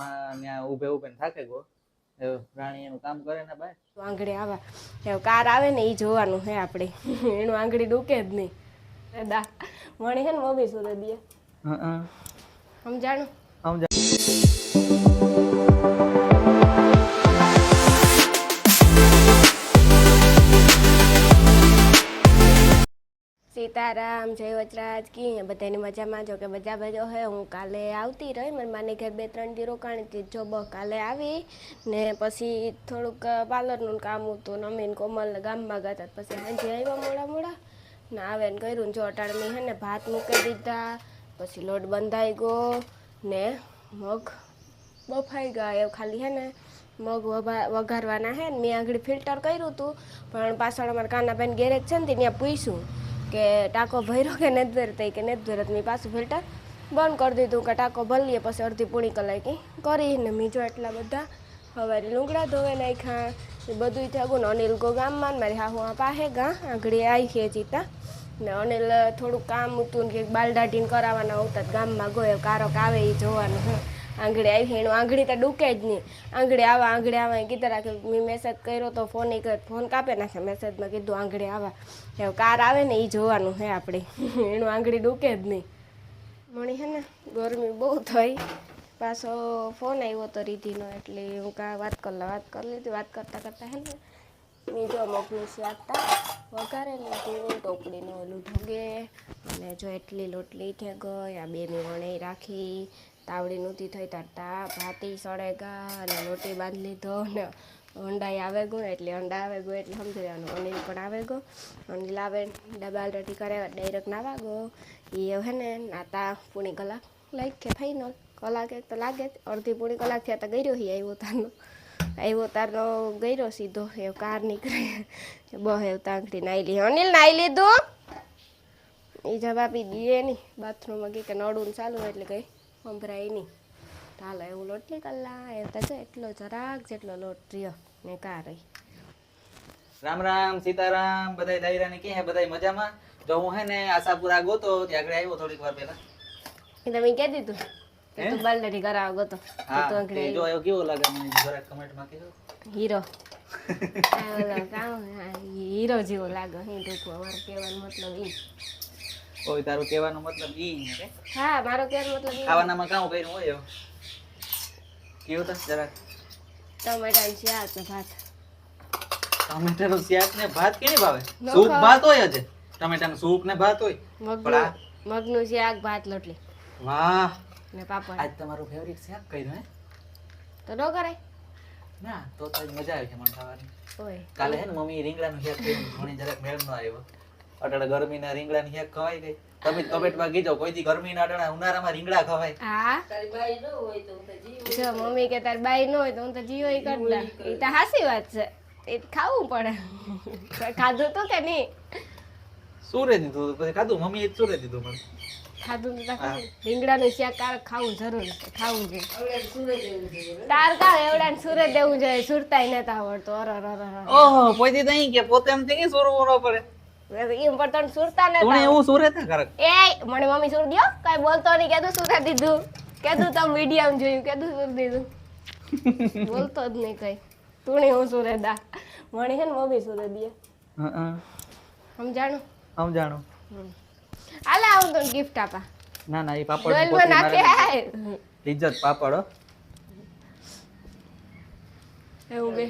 ત્યાં ઊભે ઊભે થાકે ગો રાણી એનું કામ કરે ને ભાઈ આંગળી આવા કાર આવે ને એ જોવાનું હે આપણે એનું આંગળી ડૂકે જ નહીં દા મણી છે ને મમ્મી સુધે દે સમજાણું સીતારામ જય વચરાજ કી બધાની મજામાં જો કે બધા બજો હે હું કાલે આવતી રહી મારી માની ઘર 2-3 દી રોકાણી હતી જો કાલે આવી ને પછી થોડુંક પાર્લરનું કામ હતું ને અમીન કોમલ ગામમાં ગયા પછી સાંજે આવ્યા મોડા ને આવે ને કર્યું જો અટાણમી હે ને ભાત મૂકી દીધા પછી લોટ બંધાઈ ગયો ને મગ બફાઈ ગયા એવું ખાલી હે ને મગ વઘારવાના હે ને મેં આગળ ફિલ્ટર કર્યું હતું પણ પાછળ અમારા કાનાભાઈ ગેરેજ છે ને ત્યાં પૂછ્યું કે ટાંકો ભર્યો કે નથી ભરતો કે નથી ભરત મેં પાછું ફિલ્ટર બંધ કરી દીધું કે ટાંકો ભરીએ પછી અડધી પૂણી કલાકી કરીને મીજો એટલા બધા સવારે લુગડા ધોવે નાખ્યા એ બધું થયું ને અનિલ ગો ગામમાં મારી હાહુ પાસે ગા આગળ આવી છે જીતા ને અનિલ થોડુંક કામ હતું ને કે બાલદાટીને કરાવવાના આવતા ગામમાં ગયો કારોક આવે એ જોવાનું હે આંગળી આવી એનું આંગળી તો ડૂકે જ નહીં આંગળી આવા કીધા રાખે મેં મેસેજ કર્યો તો ફોન કાપે નાખે મેસેજમાં કીધું આંગળી આવા એવું કાર આવે ને એ જોવાનું હે આપણે એનું આંગળી ડૂકે જ નહીં મણી હે ને ગરમી બહુ થઈ પાછો ફોન આવ્યો તો રીધિનો એટલે હું વાત કરી લીધી વાત કરતાં હે ને મેં જો મગનું શાકતા વઘારે ને ટોપડીને ઓલું ધોગે અને જો એટલી લોટલી થઈ ગઈ આ 2 મેં વણાઈ રાખી તાવડી નહોતી થઈ તારતા ભાતી સળેગા અને લોટી બાંધી લીધો ને અંડા આવે ગયો એટલે અંડા આવે ગયો એટલે સમજી જવાનું અનિલ પણ આવે ગયો અનિલ આવે ડબાલ રેડી કરે ડાયરેક્ટ નાવા ગયો એ હે ને નાતા પૂણી કલાક લાઈક કે ફાઈનલ કલાક એક તો લાગે જ અડધી પૂણી કલાક થયા તો ગયો હી આવ્યો તારનો ગયો સીધો એ કાર નીકળે બહે તાંગડી નાઈ લી અનિલ નાઈ લીધું એ જવાબી દે નહીં બાથરૂમમાં કે નળું ચાલુ એટલે કંઈ સંભળાય નહીં ચાલો એવું લોટ નીકળલા એ તો છે એટલો જરાક જેટલો લોટ રહ્યો ને કા રહી રામ રામ સીતારામ બધાય દાયરાને કે હે બધાય મજામાં જો હું હે ને આશાપુરા ગોતો ત્યાં આગળ આવ્યો થોડીક વાર પહેલા એ તમે કહી દીધું કે તું બાલદારી કરાવ ગોતો તો આગળ જો એવો કેવો લાગે મને જરાક કમેન્ટમાં કહેજો હીરો હીરો જેવો લાગે હે તો અમારો કહેવાનો મતલબ ઈ ઓય તારું કહેવાનો મતલબ ઈ હે હા મારો કહેવાનો મતલબ ઈ ખાવાનામાં કામ કર્યું હોય કેવું તો જરાક ટમેટાનું શાક ને ભાત ટમેટાનું શાક ને ભાત કેને ભાવે સૂપ ભાત હોય છે ટમેટાનું સૂપ ને ભાત હોય મગનું શાક ભાત રોટલી વાહ ને પાપડ આજ તમારું ફેવરિટ શાક કયું હે તો નો કરે ના તો મજા આવે છે મને ખાવાની ઓય કાલે હે ને મમ્મી રીંગણાનું શાક કર્યું મને જરાક મેળ ન આવ્યો અટાણે ગરમીના રીંગણાની શાક ખવાઈ ગઈ તમે કમેન્ટમાં કીજો કોઈથી ગરમીના અટાણે ઉનાળામાં રીંગણા ખવાય હા તારી બાઈ ન હોય તો હું તો જીવ જો મમ્મી કે તારી બાઈ ન હોય તો હું તો જીવ ઈ કરતા ઈ તો હાસી વાત છે એ ખાવું પડે ખાધું તો કે નહીં સુરે દીધું પછી ખાધું મમ્મીએ જ સુરે દીધું મને ખાધું તો રીંગણાનું શાક ખાવું જરૂર છે ખાવું જોઈએ તાર કા એવડા સુરે દેવું જોઈએ સુરતાય નતા આવડતો ઓહો પોઈથી તઈ કે પોતે એમ થી સુરવું ન પડે એમ પર તણ સુરતા નતા તું એવું સુરે તા કરે એ મને મમ્મી સુર દ્યો કાઈ બોલતો નહીં કેદું સુરા દીધું કેદું તમ મીડિયમ જોયું કેદું સુર દીધું બોલતો જ નહીં કઈ તું હું સુરે દા મને છે ને મમ્મી સુરે દે સમજાણું આલે આવું તો ગિફ્ટ આપા ના ના એ પાપડ ડોલમાં નાખે ઇજ્જત પાપડ એવું બે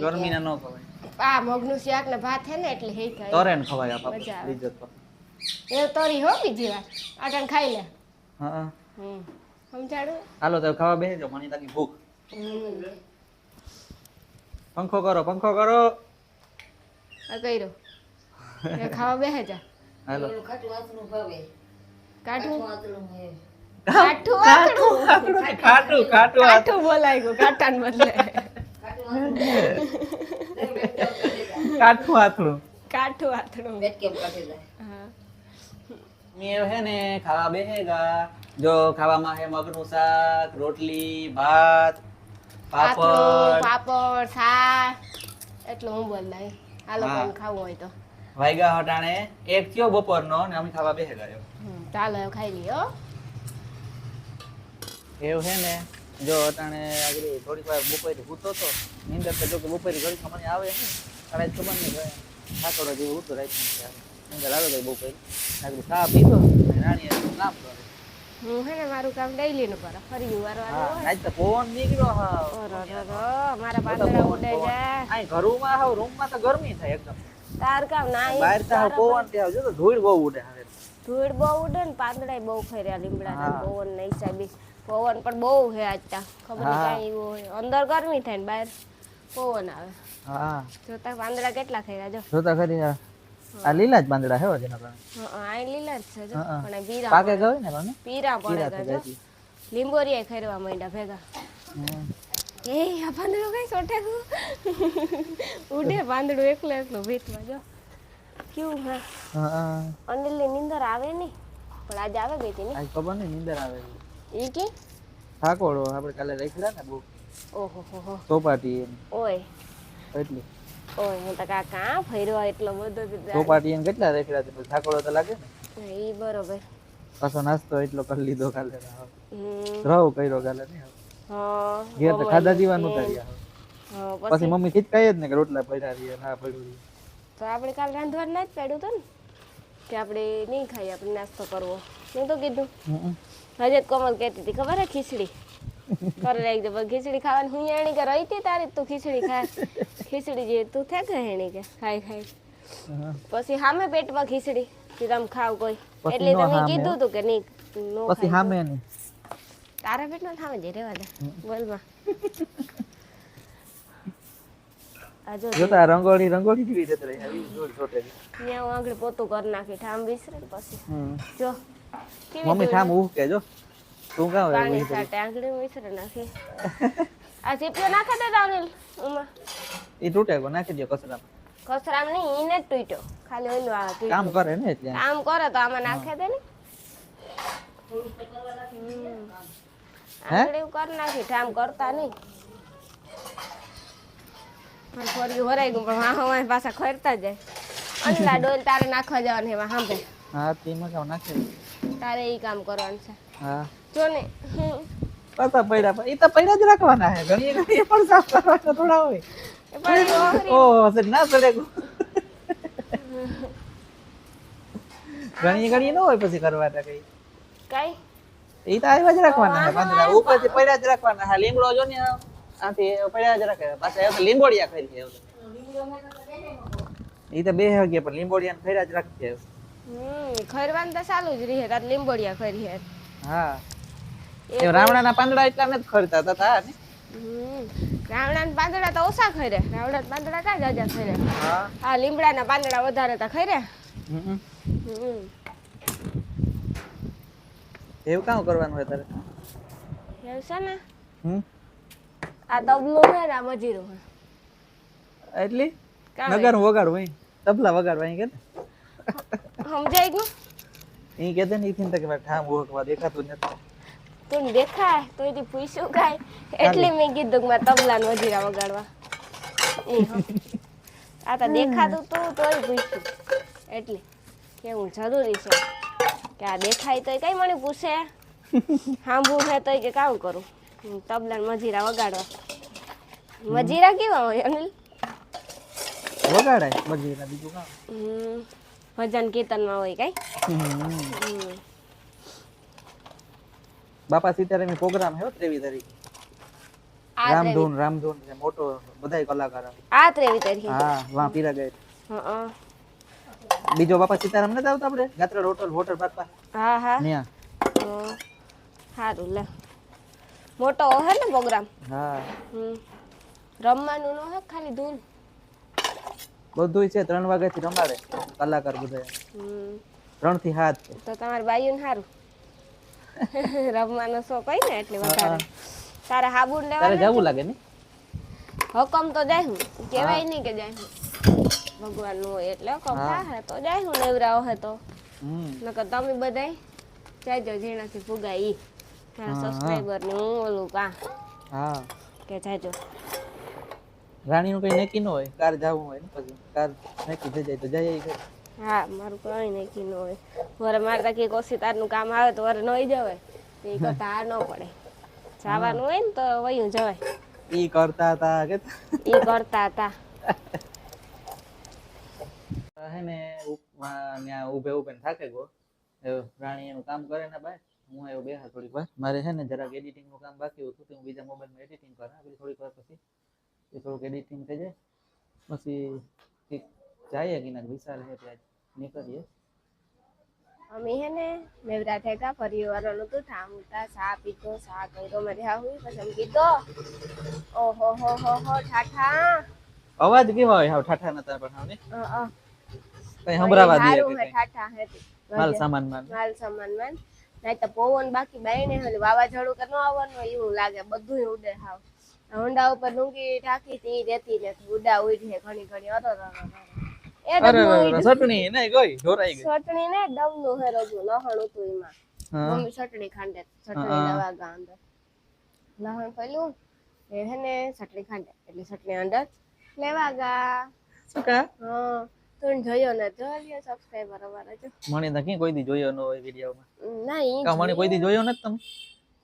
ગરમીના ન ખવાય આ મગનું શાક ને ભાત હે ને એટલે હે ખાય તરેન ખવાય આ પાપડ ઇજ્જત પાપડ એ તરી હો બીજી વાર આટણ ખાઈ લે હા સમજાડું હાલો તો ખાવા બેસજો મને તાકી ભૂખ પંખો કરો આ કઈરો એ ખાવા બેહે જા હાલો કાઠું બોલાય ગયો કાટાને બદલે કાઠું આથણું મેં હે ને ખાવા બેહેગા જો ખાવામાં હે મગનું શાક રોટલી ભાત પાપડ છાશ એટલું હું બોલાય આ લોકોને ખાવું હોય તો વાયગા હટાણે 1 થયો બપોરનો ને અમે ખાવા બેહી ગયો ચાલો ખાઈ લ્યો એવું છે ને, જો અટાણે આગળ થોડીક વાર બપોરે સૂતો તો, નીંદર તો જો કે બપોરે ઘડી મને આવે ને, અને ખબર નહીં કે ઠાકોર જેવું ઉતો રાખ્યું નીંદર આવે ગઈ બપોરે, આગળ ચા પીધો, રાણીએ કામ કરે. હું હે ને મારું કામ ડેઈલી નું કરે, ફરી વારવાનું હા, હોય. આજ તો પવન નીકળ્યો હા. મારા પાંદડા ઉડે જાય. અહીં ઘરમાં હાવ રૂમમાં તો ગરમી થાય એકદમ. તાર કામ ના બહાર તો હાવ પવન ત્યાં જો તો ધૂળ બહુ ઉડે હવે. ધૂળ બહુ ઉડે ને પાંદડા બહુ ફર્યા લીમડાના પવન ના હિસાબે. પવન પણ બહુ હે આજતા. ખબર નહીં કાંઈ એવું હોય. અંદર ગરમી થાય ને બહાર પવન આવે. હા. જોતા પાંદડા કેટલા થયા જો. જોતા ખરી આ લીલા જ પાંદડા હે જેના કારણે. હા, આ લીલા જ છે જો. પણ આ પીરા પાકે ગયો ને કોને? પીરા પડે જો. લીંબોરિયા ખરવા માંડ્યા ભેગા. એ આ પાંદડું કઈ સોટાકું ઉડે પાંદડું એકલો ભીતમાં જો કેવું હે. અનિલની નીંદર આવે નહીં પણ આજે આવે ગઈ હતી ને આજ ખબર નહીં નીંદર આવે ઈ કે ઠાકોરો આપણે કાલે રાખ્યા ને બહુ ઓહો હો ચોપાટી ઓય એટલે ઓય હું તો કાકા ફર્યો એટલો બધો ચોપાટી એને કેટલા રાખ્યા છે ઠાકોરો તો લાગે ને ઈ બરોબર પાછો નાસ્તો એટલો કરી લીધો કાલે રવ કર્યો કાલે ને હા ઘેર તો ખાધા જીવાનું ઉતાર્યા પછી મમ્મી ખીચકાય જ ને કે રોટલા પડ્યા રહીએ ના પડ્યું તો આપણે કાલ રાંધવા ના જ પડ્યું તો ને કે આપણે નહીં ખાઈએ આપણે નાસ્તો કરવો મેં તો કીધું હજે કોમલ કહેતી હતી ખબર હે ખીચડી કરે રાખજો પણ ખીચડી ખાવાની હું એણી કે રહી હતી તારી તું ખીચડી ખા ખીચડી જે તું થે કે એણી કે ખાઈ પછી સામે પેટમાં ખીચડી તમે ખાવ કોઈ એટલે તમે કીધું તું કે નહીં નો પછી સામે નહીં તારા પેટમાં થામે જ રહેવા દે બોલમાં જોતા રંગોળી જેવી જત રહી આવી જોર છોટે ત્યાં હું આગળ પોતું કરી નાખી ઠામ વિસરે ને પછી જો મમ્મી ઠામ ઉકે જો તું કાં પાણી સાટે આગળ વિસરે નાખી આ ચીપિયો નાખે દે અનિલ ઉમાં ઈ તૂટે કો નાખી દો કચરામાં કચરામાં નહીં ઈને જ તૂટ્યો ખાલી ઓલું આ કામ કરે ને એટલે કામ કરે તો આમાં નાખે દે ને આગળ એવું કરી નાખી ઠામ કરતા નહીં ફર્યું હરાઈ ગયું પણ વાહ પાછા ખરતા જાય અંડલા ડોલ તારે નાખવા જવાનું એમાં સાંભળે હા તેમાં કામ નાખી તારે ઈ કામ કરવાનું છે હા જો ને પાછા પડ્યા ઈ તો પડ્યા જ રાખવાના હે ઘણી પણ સાફ કરવાના થોડા હોય એ પણ ઓ સર ના સડે ઘણી ન હોય પછી કરવાના કઈ કઈ ઈ તો આવ્યા જ રાખવાના હે પાંદડા ઉપરથી પડ્યા જ રાખવાના હા લીમડો જો ને આથી પડ્યા જ રાખે પાછા એ લીંબોડિયા ખાઈ છે ઈ તો બે હગે પણ લીંબોડિયાને ખર્યા જ રાખે ખરવાનું તો ચાલુ જ રહે તાર લીંબોડિયા ખરી હે હા એ રાવણાના પાંદડા એટલા નથી ખરતા હતા ને રાવણાના પાંદડા તો ઓછા ખરે રાવણાના પાંદડા કા જાજા ખરે હા આ લીમડાના પાંદડા વધારે તા ખરે એવું કામ કરવાનું હોય તારે એવું છે ને આ તબલું હે ને મજીરું હે એટલી નગર વગાડવું હોય તબલા વગાડવા અહીં કે સમજાય ગયું અહીં કે ને ઈથી તક ઠામ ઓળખવા દેખાતું નથી તું દેખાય તો એથી પૂછ્યું કાય એટલે મેં કીધું કે મારે તબલા ને મજીરા વગાડવા આ તો દેખાતું તું તોય પૂછ્યું એટલે કેવું જરૂરી છે કે આ દેખાય તોય કઈ મને પૂછે સાંભળું હે તોય કે કામ કરું તબલા ને મજીરા વગાડવા મજીરા કેવા હોય અનિલ વગાડાય મજીરા બીજું કામ ભજન કીર્તનમાં હોય કઈ બાપા સીતારામ પ્રોગ્રામ હે 23 તારીખે રામધૂન છે મોટો બધાય કલાકાર આ 23 તારીખે હા વાં પીરા ગયે બીજો બાપા સીતારામ નતા આવતા આપણે ગાત્રા હોટલ બાપા હા હા ન્યા સારું લે મોટો હે ને પ્રોગ્રામ હા રમવાનું નો હે ખાલી ધૂન બધુંય છે 3 વાગ્યાથી રમાડે કલાકાર બધા 3 થી 7 તો તમારી બાઈઓને સારું રમવાનો શોખ હોય ને એટલે વધારે તારે હાબુ લેવા તારે જવું લાગે ને હકમ તો જાય હું કહેવાય નહીં કે જાય હું ભગવાન નું હોય એટલે હકમ થાય તો જાય હું નેવરાઓ હે તો નકર તમે બધાય જાજો જેનાથી ફુગાય ઈ તારા સબસ્ક્રાઇબર ને હું ઓલું કા હા કે જાજો રાણીનું કઈ નક્કી ન હોય કાર જાવું હોય ને પછી કાર નક્કી થઈ જાય તો જાય હા મારું કઈ નક્કી ન હોય વરે મારે તો કે કોશી તારનું કામ આવે તો વરે નઈ જવાય એ કરતા આ ન પડે જવાનું હોય ને તો વયું જવાય. ઈ કરતા હતા કે ઈ કરતા હતા. હે ને ત્યાં ઊભે ને થાકે ગયો. રાણી એનું કામ કરે ને ભાઈ, હું આવ્યો બેહા થોડીક વાર. મારે છે ને જરાક એડિટિંગ નું કામ બાકી હતું, હું બીજા મોબાઈલમાં એડિટિંગ કરા થોડીક વાર, પછી એ થોડુંક એડિટિંગ થઈ જાય પછી જાય કે ના વિશાલ હે ત્યાં નીકળીએ. અમે હે ને મેવરા થેકા પરિવારનું તો થામતા સા પીતો સા કર્યો મારે હાહુઈ પછી એમ કીધો ઓહો હો ઠાઠા અવાજ કેવા હોય હાવ ઠાઠા નતા પણ હાવ ને કઈ સંભળાવા દે હારું કે હે ઠાઠા હે માલ સામાન માન નહીં તો પવન બાકી બાઈને હલી વાવાઝોડું કે ન આવવાનું હોય એવું લાગે, બધું ઉડે હાવ. હોન્ડા ઉપર ડુંગી ઢાકી તી રહેતી ને ઉડા ઉડી છે ઘણી એ ચટણી નહીં ગઈ ઢોરાઈ ગઈ ચટણી ને ડબનું હે રજુ લહણ હતું એમાં મમ્મી ચટણી ખાંડે ચટણી દવા ગાંધ લહણ પેલું એ હે ને ચટણી ખાંડે એટલે ચટણી અંદર લેવા ગા શું કા હા તું જોયો ને જોયો સબસ્ક્રાઇબર અમારા જો મને તો ક્યાં કોઈ દી જોયો ન હોય વિડિયોમાં ના ઈ કા મને કોઈ દી જોયો નથી તમે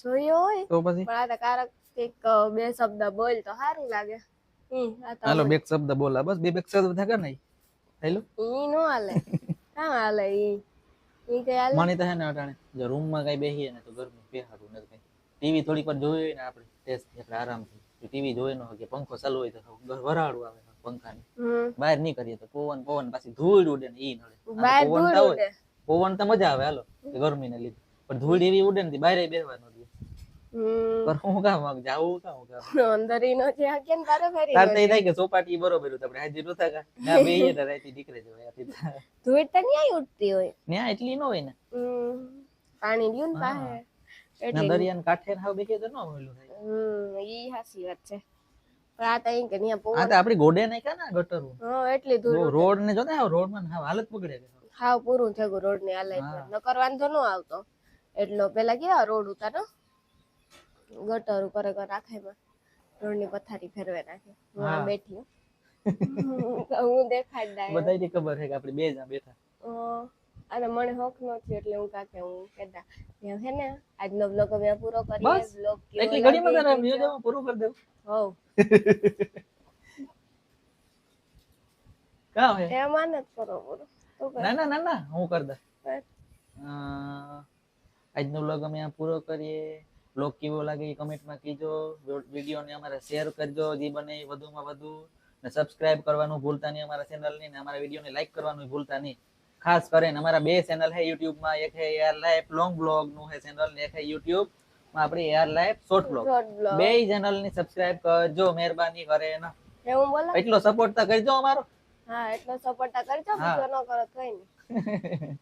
જોયો હોય તો પછી પણ આ તો કારક એક બે શબ્દ બોલ તો સારું લાગે હાલો બે શબ્દ બોલા બસ બે શબ્દ થાકે ને હેલો ઈ નો હાલે કાં હાલે ઈ કે હાલે મને તો હે ને અટાણે જો રૂમ માં કઈ બેહીએ ને તો ગરમી બેહારું ને કઈ ટીવી થોડીક વાર જોઈએ ને આપણે ટેસ્ટ એટલે આરામથી ટીવી જોઈએ ન હોય કે પંખો ચાલુ હોય તો વરાળું આવે પંખાની બહાર નહીં કરીએ તો પવન પાછી ધૂળ ઉડે ને ઈ નડે બહાર ધૂળ ઉડે પવન તો મજા આવે હાલો ગરમી ને લીધે પણ ધૂળ એવી ઉડે ને બહાર બેહવાનું પર હું કામ જાવું કામ અંદર ઈ નો છે કેમ તારે ફેરી તાર તો થાય કે સોપાટી બરોબર હતું આપણે હાજી નતા કા ના બેહીએ તો રાતી નીકળે જવાય ધૂળ તો ન્યાય ઉડતી હોય ન્યા એટલી ન હોય ને પાણી લ્યું ને પાસે એટલે દરિયાના કાંઠે ને હાવ બેહીએ તો ન ઓલું થાય ઈ હાસી વાત છે પણ આ તો કે ન્યા પવન આ તો આપણી ગોડે નાખ્યા ને ગટરું એટલી ધૂળ રોડ ને જો ને રોડ માં હાલત બગડે હાવ પૂરું થઈ ગયું રોડ ની હાલત નકર વાંધો ન આવતો એટલો પેલા કેવા રોડ ઉતારો ગટર ઉપર રાખે રોડ ની પથારી ફેરવે નાખે હું આ બેઠી હું દેખાડ બધાય ખબર છે કે આપણે બે જ બેઠા અને મને હક નથી એટલે હું કાકે હું કહેતા હે ને આજનો બ્લોગ અમે પૂરો કરીએ બ્લોગ કેવો એટલી ઘડીમાં તારા વિડિયો પૂરો કરી દેવું હોવ કા હે એ માનત કરો પૂરો ના હું કર દે આજનો બ્લોગ અમે પૂરો કરીએ. બ્લોગ કેવો લાગે એ કમેન્ટમાં કીજો, વિડીયોને અમારે શેર કરજો જે બને વધુમાં વધુ, ને સબસ્ક્રાઇબ કરવાનું ભૂલતા નહીં અમારા ચેનલને, ને અમારા વિડીયોને લાઈક કરવાનું ભૂલતા નહીં. ખાસ કરીને અમારા બે ચેનલ છે યુટ્યુબમાં, એક છે એઆર લાઈફ લોંગ બ્લોગ નું છે ચેનલ, ને એક છે યુટ્યુબમાં આપણી એઆર લાઈફ શોર્ટ બ્લોગ. બે ચેનલની સબસ્ક્રાઇબ કરજો મહેરબાની કરીને. હું બોલો એટલો સપોર્ટ તો કરજો અમારો. હા એટલો સપોર્ટ તો કરજો, બીજો ન કરો કઈ નહીં.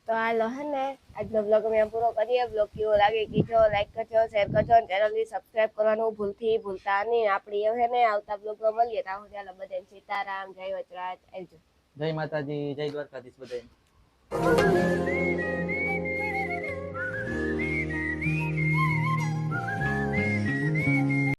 તો હાલો હે ને આજનો બ્લોગ અમે પૂરો કરીએ. બ્લોગ કેવો લાગે કીજો, લાઈક કરજો, શેર કરજો, ચેનલને સબસ્ક્રાઇબ કરવાનું ભૂલતા નહીં. આપણી હે ને આવતા બ્લોગમાં મળીએ. તો ચાલો બધાને સીતારામ, જય વચરાજ, આવજો. જય માતાજી, જય દ્વારકાધીશ બધાને.